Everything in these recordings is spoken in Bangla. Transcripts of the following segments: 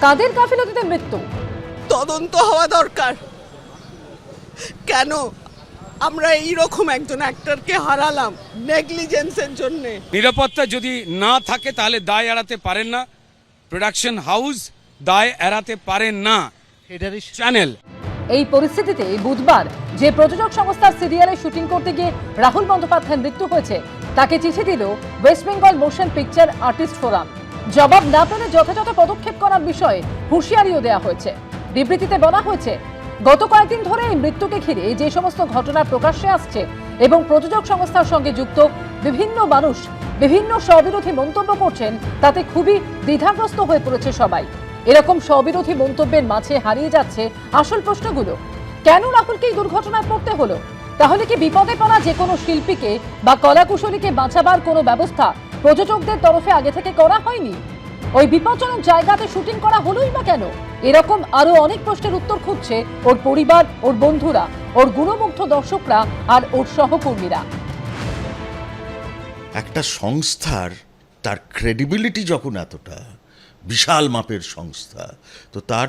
কাদের গাফিলতিতে মৃত্যু? তদন্ত হওয়া দরকার। কেন আমরা এইরকম একজন অ্যাক্টরকে হারালাম নেগলিজেন্সের জন্য? নিরাপত্তা যদি না থাকে তাহলে দায় এড়াতে পারেন না প্রোডাকশন হাউস, দায় এড়াতে পারেন না চ্যানেল। এই পরিস্থিতিতে বুধবার যে প্রযোজক সংস্থার সিরিয়ালে শুটিং করতে গিয়ে রাহুল বন্দ্যোপাধ্যায়ের মৃত্যু হয়েছে তাকে চিঠি দিল West Bengal motion picture artist forum. জবাব না পেলে যথাযথ পদক্ষেপ করার বিষয়ে হুঁশিয়ারিও দেওয়া হয়েছে। বিবৃতিতে বলা হয়েছে, গত কয়েকদিন ধরে এই মৃত্যুকে ঘিরে যে সমস্ত ঘটনা প্রকাশ্যে আসছে এবং প্রযোজক সংস্থার সঙ্গে যুক্ত বিভিন্ন মানুষ বিভিন্ন স্ববিরোধী মন্তব্য করছেন, তাতে খুবই দ্বিধাগ্রস্ত হয়ে পড়েছে সবাই। এরকম স্ববিরোধী মন্তব্যের মাঝে হারিয়ে যাচ্ছে আসল প্রশ্নগুলো। কেন রাহুলকে এই দুর্ঘটনায় পড়তে হলো? তাহলে কি বিপদে পড়া যে কোনো শিল্পীকে বা কলাকুশলীকে বাঁচাবার কোনো ব্যবস্থা প্রযোজকদের তরফে আগে থেকে করা হয়নি? ওই বিপজ্জনক জায়গাতে শুটিং করা হলোই বা কেন? এরকম আরো অনেক প্রশ্নের উত্তর খুঁজছে ওর পরিবার, ওর বন্ধুরা, ওর গুণমুগ্ধ দর্শকরা আর ওর সহকর্মীরা। একটা সংস্থার তার ক্রেডিবিলিটি যখন এতটা বিশাল মাপের সংস্থা, তো তার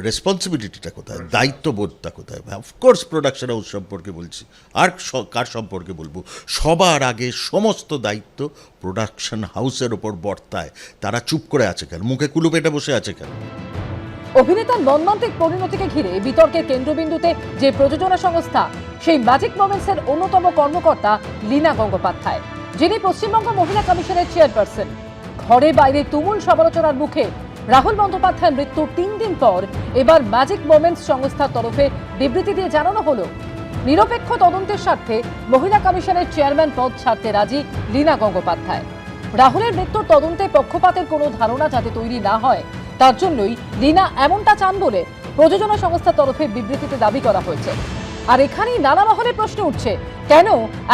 রেসপন্সিবিলিটিটা কোথায়, দায়িত্ববোধটা কোথায়? অফকোর্স প্রোডাকশন হাউস সম্পর্কে বলছি, আর কার সম্পর্কে বলবো? সবার আগে সমস্ত দায়িত্ব প্রোডাকশন হাউসের ওপর বর্তায়। তারা চুপ করে আছে কেন? মুখে কুলু পেটে বসে আছে কেন? অভিনেতার মর্মান্তিক পরিণতিকে ঘিরে বিতর্কের কেন্দ্রবিন্দুতে যে প্রযোজনা সংস্থা, সেই ম্যাজিক মোমেন্টসের অন্যতম কর্মকর্তা লীনা গঙ্গোপাধ্যায়, যিনি পশ্চিমবঙ্গ মহিলা কমিশনের চেয়ারপারসন। ঘরে বাইরে তুমুল সমালোচনার মুখে রাহুল বন্দ্যোপাধ্যায়ের মৃত্যুর 3 দিন পর এবার ম্যাজিক মোমেন্টস সংস্থার তরফে বিবৃতি দিয়ে জানানো হলো, নিরপেক্ষ তদন্তের স্বার্থে মহিলা কমিশনের চেয়ারম্যান পদ ছাড়তে রাজি লীনা গঙ্গোপাধ্যায়। রাহুলের মৃত্যুর তদন্তে পক্ষপাতের কোনো ধারণা যাতে তৈরি না হয়, তার জন্যই লীনা এমনটা চান বলে প্রযোজনা সংস্থার তরফে বিবৃতিতে দাবি করা হয়েছে। আর এখানেই নানা মহলে প্রশ্ন উঠছে, কেন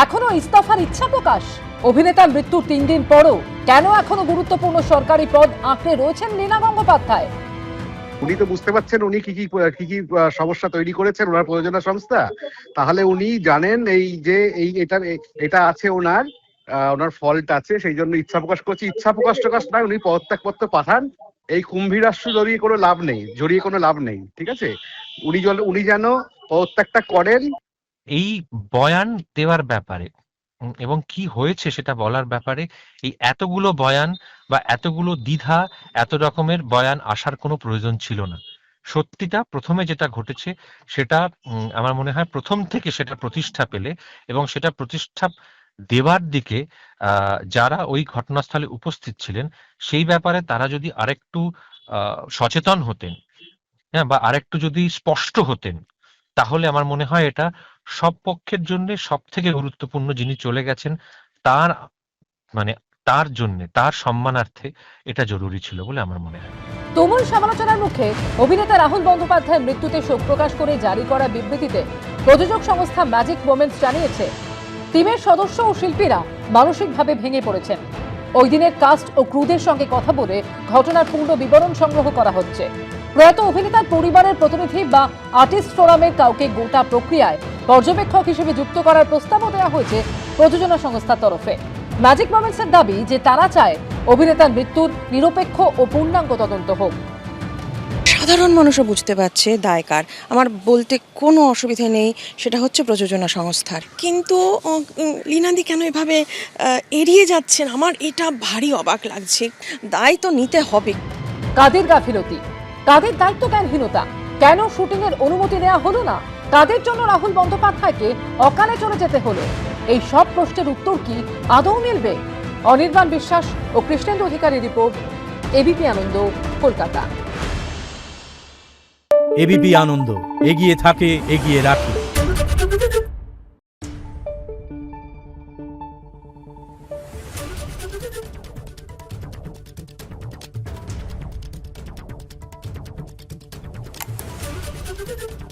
এখনো ইস্তফার ইচ্ছা প্রকাশ? অভিনেতার মৃত্যুর 3 দিন পরও কেন এখনো গুরুত্বপূর্ণ সরকারি পদ আঁকড়ে রয়েছেন লীনা গঙ্গোপাধ্যায়? উনি তো বুঝতে পারছেন উনি কি কি সমস্যা তৈরি করেছেন ওনার প্রযোজনা সংস্থা। তাহলে উনি জানেন এই যে এটা আছে ওনার ফল্ট আছে, সেই জন্য ইচ্ছা প্রকাশ করছে। ইচ্ছা প্রকাশ নয়, উনি পদত্যাগপত্র পাঠান। এই কুম্ভীরাস্ত্র জড়িয়ে কোনো লাভ নেই, ঠিক আছে? উনি যেন পদত্যাগটা করেন। এই বয়ান দেওয়ার ব্যাপারে এবং কি হয়েছে সেটা বলার ব্যাপারে এই এতগুলো বয়ান বা এতগুলো দ্বিধা, এত রকমের বয়ান আসার কোনো প্রয়োজন ছিল না। সত্যিটা প্রথমে যেটা ঘটেছে সেটা আমার মনে হয় প্রথম থেকে সেটা প্রতিষ্ঠা পেলে এবং সেটা প্রতিষ্ঠা দেওয়ার দিকে যারা ওই ঘটনাস্থলে উপস্থিত ছিলেন সেই ব্যাপারে তারা যদি আরেকটু সচেতন হতেন, হ্যাঁ, বা আরেকটু যদি স্পষ্ট হতেন, তাহলে আমার মনে হয় এটা সব পক্ষের জন্য সব থেকে গুরুত্বপূর্ণ, যিনি চলে গেছেন তার মানে তার জন্য, তার সম্মানার্থে এটা জরুরি ছিল বলে আমার মনে হয়। তুমুল সমালোচনার মুখে অভিনেতা রাহুল বন্দ্যোপাধ্যায়ের মৃত্যুতে শোক প্রকাশ করে জারি করা বিবৃতিতে প্রযোজক সংস্থা ম্যাজিক মোমেন্টস জানিয়েছে, টিমের সদস্য ও শিল্পীরা মানসিকভাবে ভেঙে পড়েছেন। ওই দিনের কাস্ট ও ক্রুদের সঙ্গে কথা বলে ঘটনার পূর্ণ বিবরণ সংগ্রহ করা হচ্ছে। প্রয়াত অভিনেতার পরিবারের প্রতিনিধি বা আর্টিস্ট ফোরামের কাউকে গোটা প্রক্রিয়ায় পর্যবেক্ষক হিসেবে যুক্ত করার প্রস্তাবও দেওয়া হয়েছে প্রযোজনা সংস্থার তরফে। ম্যাজিক মোমেন্টসের দাবি যে তারা চায় অভিনেতার মৃত্যুর নিরপেক্ষ ও পূর্ণাঙ্গ তদন্ত হোক। সাধারণ মানুষও বুঝতে পারছে দায় কার, আমার বলতে কোনো অসুবিধা নেই, সেটা হচ্ছে প্রযোজনা সংস্থার। কিন্তু লীনাদি কেন এভাবে এড়িয়ে যাচ্ছেন, আমার এটা ভারী অবাক লাগছে। দায় তো নিতে হবে। কাদের গাফিলতি, কাদের দায়িত্ব জ্ঞানহীনতা, কেন শুটিংয়ের অনুমতি দেওয়া হলো না, কাদের জন্য রাহুল বন্দ্যোপাধ্যায়কে অকালে চলে যেতে হলো? এই সব প্রশ্নের উত্তর কি আদৌ মিলবে? অনির্বাণ বিশ্বাস ও কৃষ্ণেন্দু অধিকারীর রিপোর্ট, এবিপি আনন্দ, কলকাতা। এবিপি আনন্দ, এগিয়ে থাকে, এগিয়ে রাখে। Thank you.